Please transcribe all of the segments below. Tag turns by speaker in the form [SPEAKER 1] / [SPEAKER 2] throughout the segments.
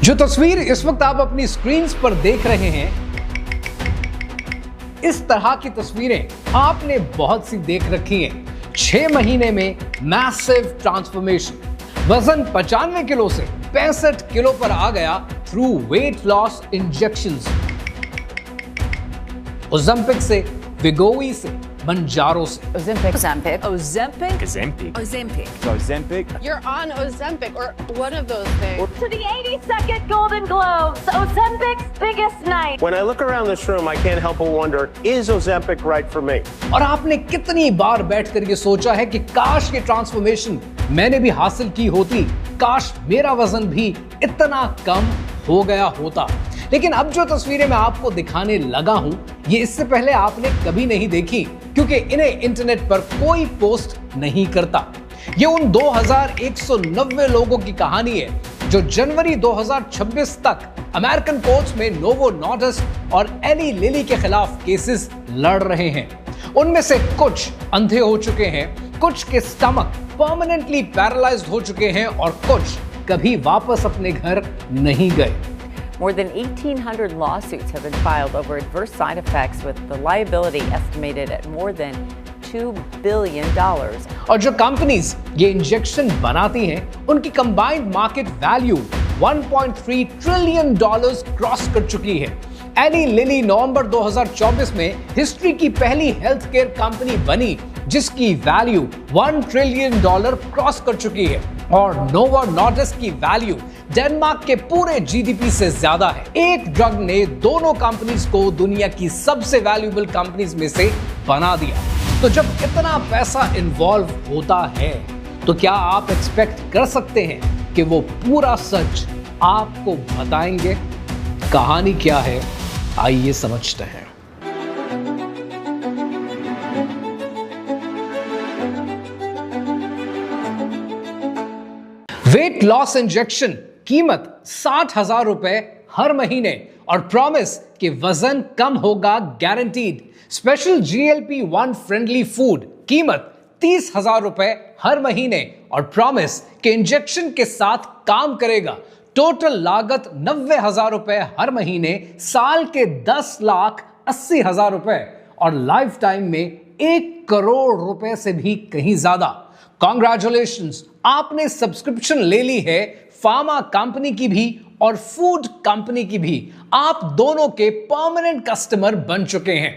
[SPEAKER 1] जो तस्वीर इस वक्त आप अपनी स्क्रीन पर देख रहे हैं, इस तरह की तस्वीरें आपने बहुत सी देख रखी हैं। 6 महीने में मैसिव ट्रांसफॉर्मेशन। वजन 95 किलो से 65 किलो पर आ गया through weight loss injections. Ozempic से, विगोवी से, मंजारो से।
[SPEAKER 2] Ozempic.
[SPEAKER 3] You're on Ozempic or one of those things.
[SPEAKER 4] To the 82nd Golden Globes, Ozempic's biggest night.
[SPEAKER 2] When I look around this room, I can't help but wonder, is Ozempic right for me?
[SPEAKER 1] और आपने कितनी बार बैठकर ये सोचा है कि काश ये ट्रांसफॉर्मेशन मैंने भी हासिल की होती, काश मेरा वजन भी इतना कम हो गया होता। लेकिन अब जो तस्वीरें मैं आपको दिखाने लगा हूं, ये इससे पहले आपने कभी नहीं देखी, क्योंकि इन्हें इंटरनेट पर कोई पोस्ट नहीं करता। ये उन 2190 लोगों की कहानी है जो जनवरी 2026 तक अमेरिकन कोर्ट्स में नोवो नॉर्डिस्क और एली लिली के खिलाफ केसेस लड़ रहे हैं। उनमें से कुछ अंधे हो चुके हैं, कुछ के स्टमक परमानेंटली पैरालाइज्ड हो चुके हैं और कुछ कभी वापस अपने घर नहीं गए।
[SPEAKER 5] More than 1,800 lawsuits have been filed over adverse side effects, with the liability estimated at more than $2 billion.
[SPEAKER 1] और जो कंपनीज ये इंजेक्शन बनाती हैं, उनकी combined market value 1.3 trillion dollars cross कर चुकी है। एली लिली नवंबर 2024 में हिस्ट्री की पहली हेल्थ केयर कंपनी बनी जिसकी वैल्यू $1 ट्रिलियन क्रॉस कर चुकी है, और नोवो नॉर्डिस्क की वैल्यू डेनमार्क के पूरे जीडीपी से ज्यादा है। एक ड्रग ने दोनों कंपनीज को दुनिया की सबसे वैल्यूएबल कंपनीज में से बना दिया। तो जब इतना पैसा इन्वॉल्व होता है, तो क्या आप एक्सपेक्ट कर सकते हैं कि वो पूरा सच आपको बताएंगे? कहानी क्या है, आइए समझते हैं। वेट लॉस इंजेक्शन, कीमत 60,000 रुपए हर महीने और प्रॉमिस कि वजन कम होगा guaranteed. Special GLP-1 friendly food, कीमत 30,000 रुपए हर महीने और प्रॉमिस कि इंजेक्शन के साथ काम करेगा। टोटल लागत 90,000 रुपए हर महीने, साल के 10,80,000 रुपए और लाइफ टाइम में 1 करोड़ रुपए से भी कहीं ज्यादा। कॉन्ग्रेचुलेशंस, आपने सब्सक्रिप्शन ले ली है फार्मा कंपनी की भी और फूड कंपनी की भी। आप दोनों के परमानेंट कस्टमर बन चुके हैं।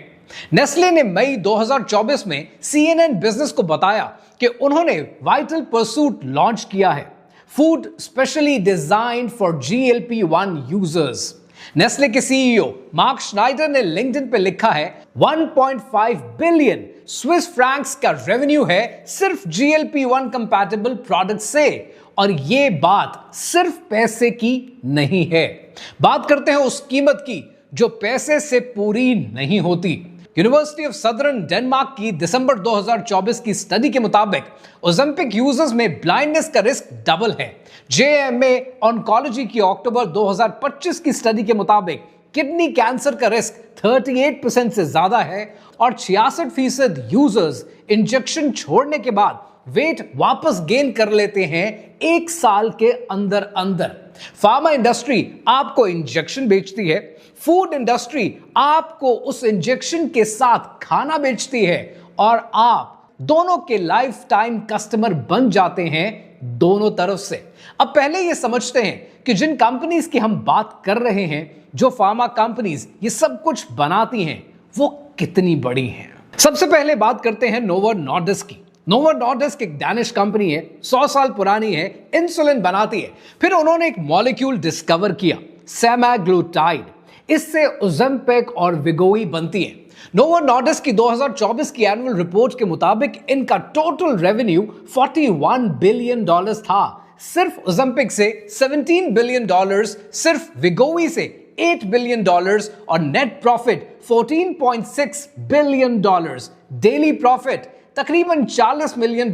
[SPEAKER 1] नेस्ले ने मई 2024 में CNN बिजनेस को बताया कि उन्होंने वाइटल परसूट लॉन्च किया है, food specially designed for GLP-1 users. Nestle के CEO मार्क श्नाइडर ने लिंक्डइन पे लिखा है 1.5 बिलियन स्विस फ्रैंक्स का रेवेन्यू है सिर्फ GLP-1 कंपैटिबल प्रोडक्ट से। और ये बात सिर्फ पैसे की नहीं है, बात करते हैं उस कीमत की जो पैसे से पूरी नहीं होती। यूनिवर्सिटी ऑफ सदर्न डेनमार्क की दिसंबर 2024 की स्टडी के मुताबिक ओज़ेम्पिक यूजर्स में ब्लाइंडनेस का रिस्क डबल है। JMA ऑन्कोलॉजी की अक्टूबर 2025 की स्टडी के मुताबिक किडनी कैंसर का रिस्क 38% से ज्यादा है और 66% यूजर्स इंजेक्शन छोड़ने के बाद वेट वापस गेन कर लेते हैं 1 साल के अंदर अंदर। फार्मा इंडस्ट्री आपको इंजेक्शन बेचती है, फूड इंडस्ट्री आपको उस इंजेक्शन के साथ खाना बेचती है, और आप दोनों के लाइफ टाइम कस्टमर बन जाते हैं दोनों तरफ से। अब पहले ये समझते हैं कि जिन कंपनीज की हम बात कर रहे हैं, जो फार्मा कंपनीज ये सब कुछ बनाती हैं, वो कितनी बड़ी हैं। सबसे पहले बात करते हैं नोवो नॉर्डिस्क की। नोवो नॉर्डिस्क एक डैनिश कंपनी है, 100 साल पुरानी है, इंसुलिन बनाती है। फिर उन्होंने एक मॉलिक्यूल डिस्कवर किया, सेमाग्लूटाइड। इससे ओज़ेम्पिक और विगोवी बनती है। नोवो नॉर्डिस्क की 2024 की एनुअल रिपोर्ट के मुताबिक इनका टोटल रेवेन्यू $41 बिलियन था, सिर्फ ओज़ेम्पिक से $17 बिलियन, सिर्फ विगोवी से $8 बिलियन और net profit $14.6 billion. Daily profit तकरीबन $40 मिलियन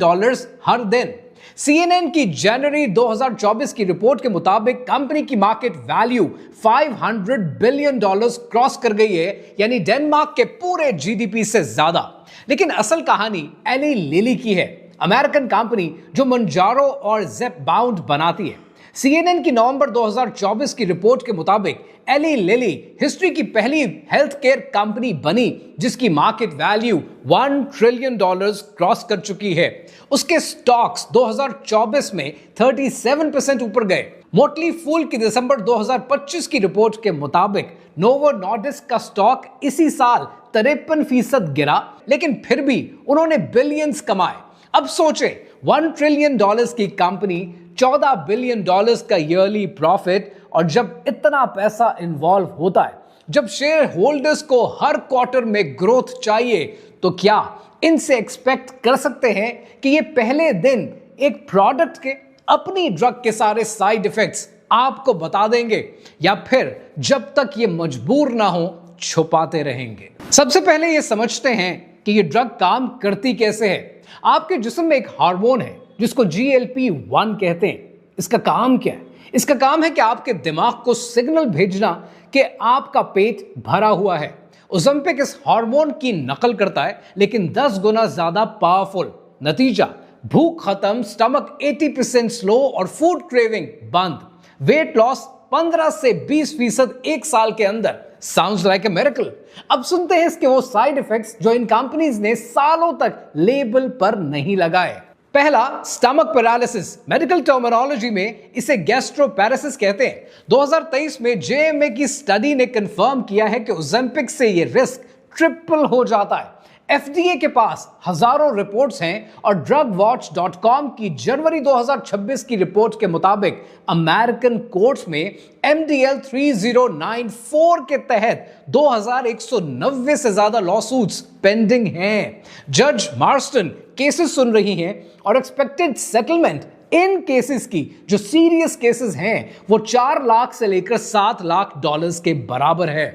[SPEAKER 1] हर दिन। CNN की जनवरी 2024 की रिपोर्ट के मुताबिक कंपनी की मार्केट वैल्यू $500 बिलियन क्रॉस कर गई है, यानी डेनमार्क के पूरे GDP से ज्यादा। लेकिन असल कहानी एली लिली की है, अमेरिकन कंपनी जो मंजारो और ज़ेपबाउंड बनाती है। CNN की नवंबर 2024 की रिपोर्ट के मुताबिक एली लिली हिस्ट्री की पहली हेल्थ केयर कंपनी बनी जिसकी मार्केट वैल्यू $1 ट्रिलियन क्रॉस कर चुकी है। उसके स्टॉक्स 2024 में 37% ऊपर गए। मोटली फूल की दिसंबर 2025 की रिपोर्ट के मुताबिक नोवो नॉर्डिस्क का स्टॉक इसी साल 53% गिरा, लेकिन फिर भी उन्होंने बिलियंस कमाए। अब सोचें, $1 ट्रिलियन की कंपनी, $14 बिलियन का ईयरली प्रॉफिट, और जब इतना पैसा इन्वॉल्व होता है, जब शेयर होल्डर्स को हर क्वार्टर में ग्रोथ चाहिए, तो क्या इनसे एक्सपेक्ट कर सकते हैं कि ये पहले दिन एक प्रोडक्ट के अपनी ड्रग के सारे साइड इफेक्ट्स आपको बता देंगे, या फिर जब तक ये मजबूर ना हो छुपाते रहेंगे? सबसे पहले ये समझते हैं कि ये ड्रग काम करती कैसे है। आपके जिस्म में एक हार्मोन है जिसको GLP-1 कहते हैं। इसका काम क्या है? इसका काम है कि आपके दिमाग को सिग्नल भेजना कि आपका पेट भरा हुआ है। ओज़ेम्पिक इस हार्मोन की नकल करता है, लेकिन 10 गुना ज्यादा पावरफुल। नतीजा, भूख खत्म, स्टमक 80% स्लो और फूड क्रेविंग बंद। वेट लॉस 15 से 20% एक साल के अंदर। Sounds like a miracle. अब सुनते हैं इसके वो साइड इफेक्ट्स जो इन कंपनीज ने सालों तक लेबल पर नहीं लगाए। पहला, स्टमक पैरालिसिस। मेडिकल टर्मिनोलॉजी में इसे गैस्ट्रोपैरालिसिस कहते हैं। 2023 में JMA की स्टडी ने कंफर्म किया है कि ओज़ेम्पिक से ये रिस्क ट्रिपल हो जाता है। FDA के पास हजारों रिपोर्ट्स हैं और drugwatch.com की जनवरी 2026 की रिपोर्ट के मुताबिक अमेरिकन कोर्ट्स में MDL 3094 के तहत 2190 से ज्यादा लॉसूट्स पेंडिंग हैं। जज मार्स्टन केसेस सुन रही हैं और एक्सपेक्टेड सेटलमेंट इन केसेस की, जो सीरियस केसेस हैं, वो $4 लाख से लेकर $7 लाख के बराबर है।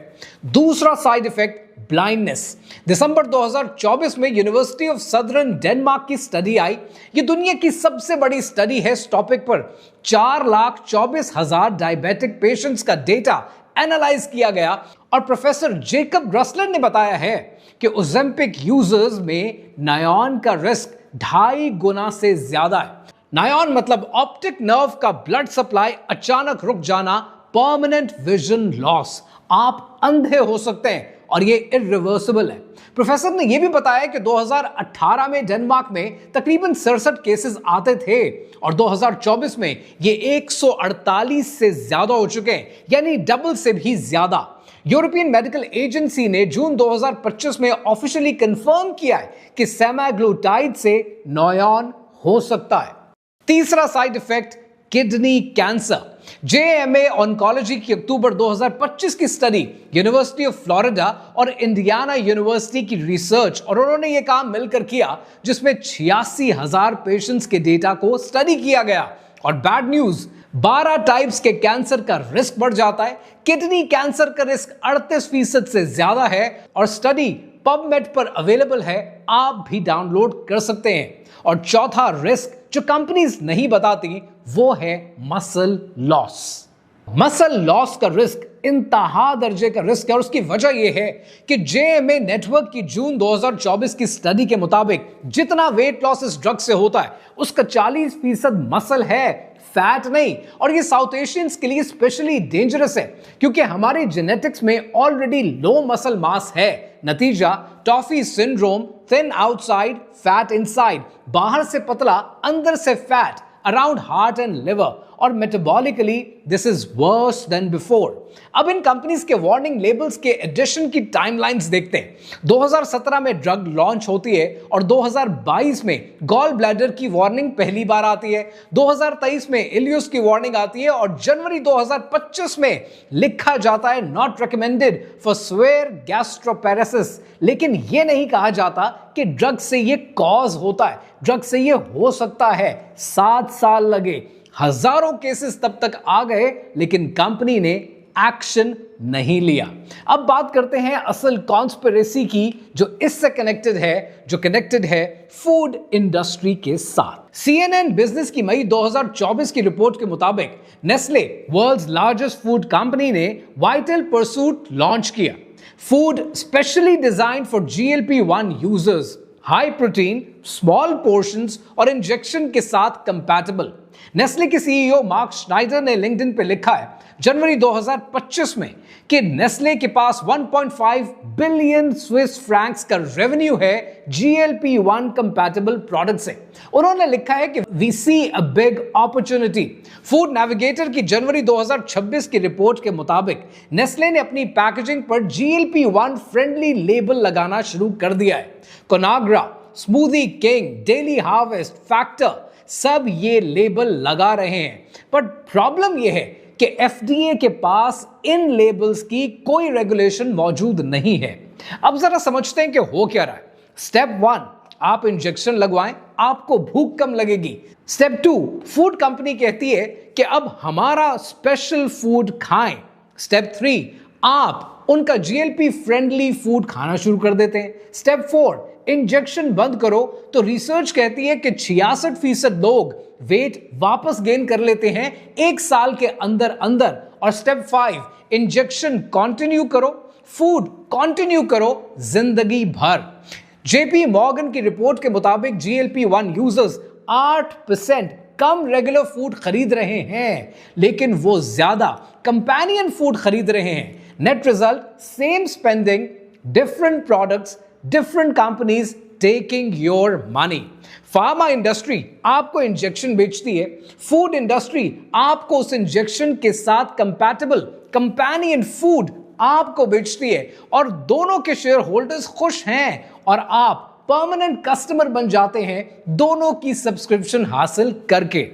[SPEAKER 1] दूसरा साइड इफेक्ट, ब्लाइंडनेस। दिसंबर 2024 में यूनिवर्सिटी ऑफ सदर्न डेनमार्क की स्टडी आई। ये दुनिया की सबसे बड़ी स्टडी है इस टॉपिक पर। 4,24,000 डायबिटिक पेशेंट्स का डेटा एनालाइज किया गया और प्रोफेसर जेकब ग्रसलर ने बताया है कि ओज़ेम्पिक यूजर्स में नायॉन का रिस्क 2.5 गुना से ज्यादा है। नायॉन मतलब ऑप्टिक नर्व का ब्लड सप्लाई अचानक रुक जाना, परमानेंट विजन लॉस। आप अंधे हो सकते हैं और ये इरिवर्सिबल है। प्रोफेसर ने यह भी बताया कि 2018 में डेनमार्क में तकरीबन 67 केसेस आते थे और 2024 में ये 148 से ज्यादा हो चुके हैं, यानी डबल से भी ज्यादा। यूरोपियन मेडिकल एजेंसी ने जून 2025 में ऑफिशियली कंफर्म किया है कि सेमाग्लूटाइड से नायॉन हो सकता है। तीसरा side effect, kidney cancer. JMA oncology की अक्टूबर 2025 की स्टडी, यूनिवर्सिटी ऑफ फ्लोरिडा और इंडियाना यूनिवर्सिटी की रिसर्च, और उन्होंने ये काम मिलकर किया जिसमें 86,000 पेशेंट्स के डेटा को स्टडी किया गया। और बैड न्यूज, 12 टाइप्स के कैंसर का रिस्क बढ़ जाता है। किडनी कैंसर का रिस्क 38% से ज्यादा है और स्टडी पबमेड पर अवेलेबल है, आप भी डाउनलोड कर सकते हैं। और चौथा रिस्क जो कंपनीज नहीं बताती, वो है मसल लॉस। मसल लॉस का रिस्क इंतहा दर्जे का रिस्क है और उसकी वजह यह है कि JMA नेटवर्क की जून 2024 की स्टडी के मुताबिक जितना वेट लॉस इस ड्रग से होता है उसका 40% मसल है, फैट नहीं। और ये साउथ एशियंस के लिए स्पेशली डेंजरस है क्योंकि हमारे जेनेटिक्स में ऑलरेडी लो मसल मास है। नतीजा, TOFI syndrome, thin outside, fat inside, बाहर से पतला, अंदर से fat around heart and liver, और metabolically this is worse than before. अब इन कंपनीज के वार्निंग लेबल्स के एडिशन की टाइमलाइंस देखते हैं। 2017 में ड्रग लॉन्च होती है और 2022 में गॉल ब्लैडर की वार्निंग पहली बार आती है, 2023 में इलियस की वार्निंग आती है और जनवरी 2025 में लिखा जाता है नॉट रिकमेंडेड फॉर सिवियर गैस्ट्रोपैरालिसिस। लेकिन यह नहीं कहा जाता कि ड्रग से यह कॉज होता है, ड्रग से यह हो सकता है। 7 साल लगे, हजारों केसेस तब तक आ गए, लेकिन कंपनी ने एक्शन नहीं लिया। अब बात करते हैं असल कॉन्स्पिरेसी की जो इससे कनेक्टेड है फूड इंडस्ट्री के साथ। CNN बिजनेस की मई 2024 की रिपोर्ट के मुताबिक Nestle, world's largest food company, ने वाइटल परसूट लॉन्च किया। Food specially designed for GLP-1 users, high protein, small portions और इंजेक्शन के साथ कंपैटिबल। नेस्ले के सीईओ मार्क श्नाइडर ने लिंक्डइन पे लिखा है जनवरी 2025 में कि नेस्ले के पास 1.5 बिलियन स्विस फ्रैंक्स का रेवेन्यू है GLP-1 कंपैटिबल प्रोडक्ट से। उन्होंने लिखा है कि we see a big opportunity. Food navigator की जनवरी 2026 की रिपोर्ट के मुताबिक नेस्ले ने अपनी पैकेजिंग पर GLP-1 फ्रेंडली लेबल लगाना शुरू कर दिया है। Conagra, Smoothie King, Daily Harvest, Factor सब ये लेबल लगा रहे हैं, पर प्रॉब्लम ये है कि FDA के पास इन लेबल्स की कोई रेगुलेशन मौजूद नहीं है। अब जरा समझते हैं कि हो क्या रहा है। स्टेप 1, आप इंजेक्शन लगवाएं, आपको भूख कम लगेगी। स्टेप 2, फूड कंपनी कहती है कि अब हमारा स्पेशल फूड खाएं। स्टेप 3, आप उनका GLP फ्रेंडली फूड खाना शुरू कर देते हैं। स्टेप 4, इंजेक्शन बंद करो तो रिसर्च कहती है कि 66% लोग वेट वापस गेन कर लेते हैं 1 साल के अंदर अंदर। और स्टेप 5, इंजेक्शन कंटिन्यू करो, फूड कंटिन्यू करो जिंदगी भर। JP मॉर्गन की रिपोर्ट के मुताबिक GLP-1 यूजर्स 8% कम रेगुलर फूड खरीद रहे हैं, लेकिन वो ज्यादा कंपेनियन फूड खरीद रहे हैं। Net result, same spending, different products, different companies taking your money. Pharma industry आपको इंजेक्शन बेचती है, फूड इंडस्ट्री आपको उस इंजेक्शन के साथ कंपैटिबल कंपेनियन फूड आपको बेचती है, और दोनों के शेयर होल्डर्स खुश हैं और आप परमानेंट कस्टमर बन जाते हैं दोनों की सब्सक्रिप्शन हासिल करके।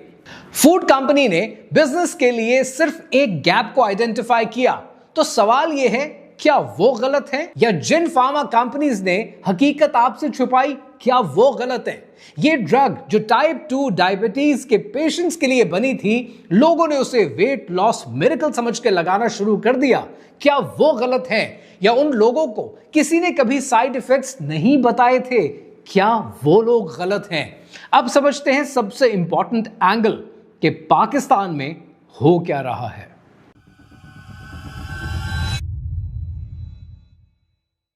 [SPEAKER 1] फूड कंपनी ने बिजनेस के लिए सिर्फ एक गैप को आइडेंटिफाई किया, तो सवाल यह है क्या वो गलत है, या जिन फार्मा कंपनीज ने हकीकत आपसे छुपाई क्या वो गलत है? ये ड्रग जो टाइप 2 डायबिटीज के पेशेंट्स के लिए बनी थी, लोगों ने उसे वेट लॉस मिरेकल समझ के लगाना शुरू कर दिया, क्या वो गलत है? या उन लोगों को किसी ने कभी साइड इफेक्ट्स नहीं बताए थे, क्या वो लोग गलत हैं? अब समझते हैं सबसे इंपॉर्टेंट एंगल कि पाकिस्तान में हो क्या रहा है।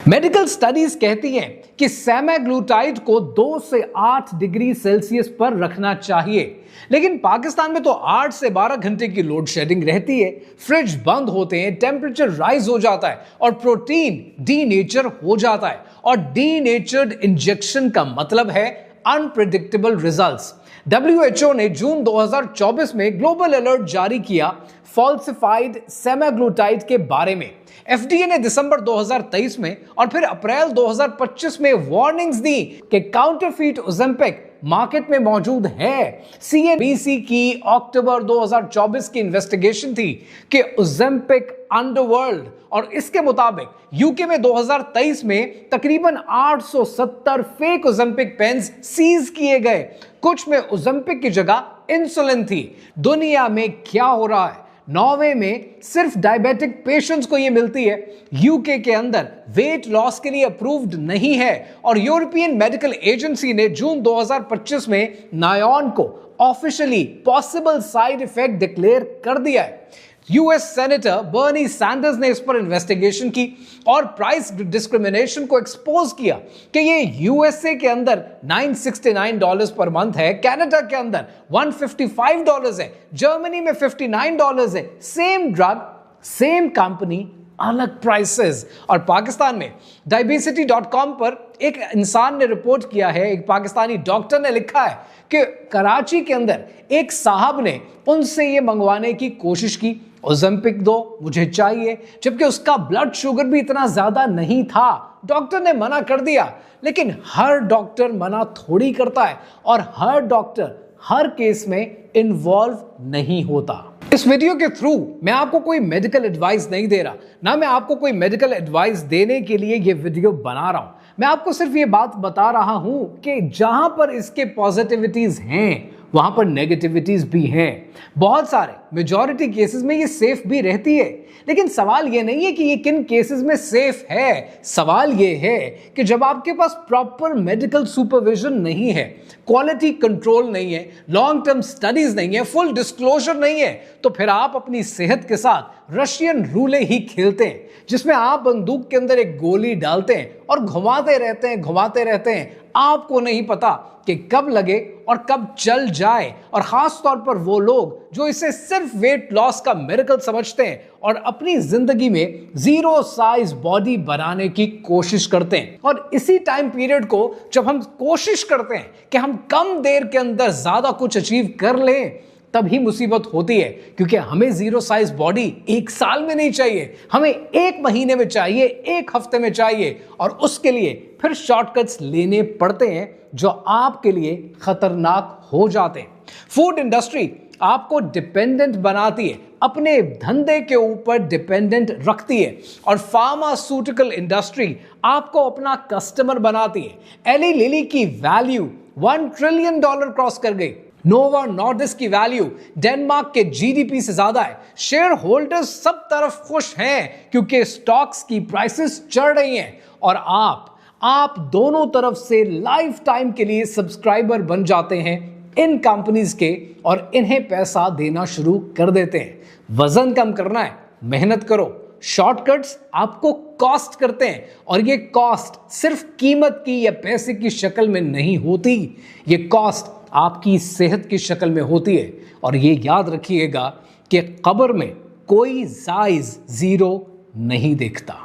[SPEAKER 1] मेडिकल स्टडीज कहती हैं कि सेमाग्लूटाइड को 2 से 8 डिग्री सेल्सियस पर रखना चाहिए, लेकिन पाकिस्तान में तो 8 से 12 घंटे की लोड शेडिंग रहती है, फ्रिज बंद होते हैं, टेम्परेचर राइज हो जाता है और प्रोटीन डीनेचर हो जाता है। और डीनेचर्ड इंजेक्शन का मतलब है अनप्रेडिक्टेबल रिजल्ट्स। WHO ने जून 2024 में ग्लोबल अलर्ट जारी किया फॉल्सिफाइड सेमाग्लूटाइड के बारे में। FDA ने दिसंबर 2023 में और फिर अप्रैल 2025 में वार्निंग्स दी कि काउंटरफीट ओज़ेम्पिक मार्केट में मौजूद है। CNBC की अक्टूबर 2024 की इन्वेस्टिगेशन थी कि ओज़ेम्पिक अंडरवर्ल्ड, और इसके मुताबिक यूके में 2023 में तकरीबन 870 फेक ओज़ेम्पिक पेन्स सीज किए गए। कुछ में ओज़ेम्पिक की जगह इंसुलिन थी। दुनिया में क्या हो रहा है? नॉर्वे में सिर्फ डायबिटिक पेशेंट्स को यह मिलती है, यूके के अंदर वेट लॉस के लिए अप्रूव्ड नहीं है, और यूरोपियन मेडिकल एजेंसी ने जून 2025 में नायोन को officially possible side effect declare कर दिया है। यूएस सेनेटर बर्नी सैंडर्स ने इस पर इन्वेस्टिगेशन की और प्राइस डिस्क्रिमिनेशन को एक्सपोज किया कि ये यूएसए के अंदर $969 पर मंथ है, कनाडा के अंदर $155 है, जर्मनी में $59 है। सेम ड्रग, सेम कंपनी, अलग प्राइसेस। और पाकिस्तान में diabesity.com पर एक इंसान ने रिपोर्ट किया है, एक पाकिस्तानी डॉक्टर ने लिखा है कि कराची के अंदर एक साहब ने उनसे ये मंगवाने की कोशिश की, ओज़ेम्पिक दो, मुझे चाहिए, जबकि उसका ब्लड शुगर भी इतना ज्यादा नहीं था। डॉक्टर ने मना कर दिया, लेकिन हर डॉक्टर मना थोड़ी करता है और हर डॉक्टर हर केस में इन्वॉल्व नहीं होता। इस वीडियो के थ्रू मैं आपको कोई मेडिकल एडवाइस नहीं दे रहा, ना मैं आपको कोई मेडिकल एडवाइस देने के लिए ये वीडियो बना रहा हूं। मैं आपको सिर्फ ये बात बता रहा हूं कि जहां पर इसके पॉजिटिविटीज हैं वहां पर नेगेटिविटीज भी हैं। बहुत सारे मेजॉरिटी केसेस में ये सेफ भी रहती है, लेकिन सवाल ये नहीं है कि ये किन केसेस में सेफ है। सवाल ये है कि जब आपके पास प्रॉपर मेडिकल सुपरविजन नहीं है, क्वालिटी कंट्रोल नहीं है, लॉन्ग टर्म स्टडीज नहीं है, फुल डिस्क्लोजर नहीं है, तो फिर आप अपनी सेहत के साथ रशियन रूले ही खेलते हैं, जिसमें आप बंदूक के अंदर एक गोली डालते हैं और घुमाते रहते हैं, आपको नहीं पता कि कब लगे और कब चल जाए, और खास तौर पर वो लोग जो इसे सिर्फ वेट लॉस का मिरेकल समझते हैं और अपनी जिंदगी में जीरो साइज बॉडी बनाने की कोशिश करते हैं। और इसी टाइम पीरियड को जब हम कोशिश करते हैं कि हम कम देर के अंदर ज्यादा कुछ अचीव कर लें, तभी मुसीबत होती है, क्योंकि हमें जीरो साइज बॉडी एक साल में नहीं चाहिए, हमें एक महीने में चाहिए, एक हफ्ते में चाहिए, और उसके लिए फिर शॉर्टकट्स लेने पड़ते हैं जो आपके लिए खतरनाक हो जाते हैं। फूड इंडस्ट्री आपको डिपेंडेंट बनाती है, अपने धंधे के ऊपर डिपेंडेंट रखती है, और फार्मास्यूटिकल इंडस्ट्री आपको अपना कस्टमर बनाती है। एली लिली की वैल्यू $1 ट्रिलियन क्रॉस कर गई। नोवा नॉर्डिस्क की वैल्यू डेनमार्क के जीडीपी से ज्यादा है। शेयर होल्डर्स सब तरफ खुश हैं क्योंकि स्टॉक्स की प्राइसेस चढ़ रही हैं, और आप दोनों तरफ से लाइफ टाइम के लिए सब्सक्राइबर बन जाते हैं इन कंपनीज के, और इन्हें पैसा देना शुरू कर देते हैं। वजन कम करना है, मेहनत करो। शॉर्टकट्स आपको कॉस्ट करते हैं, और ये कॉस्ट सिर्फ कीमत की या पैसे की शक्ल में नहीं होती, ये कॉस्ट आपकी सेहत की शक्ल में होती है। और ये याद रखिएगा कि कब्र में कोई साइज जीरो नहीं देखता।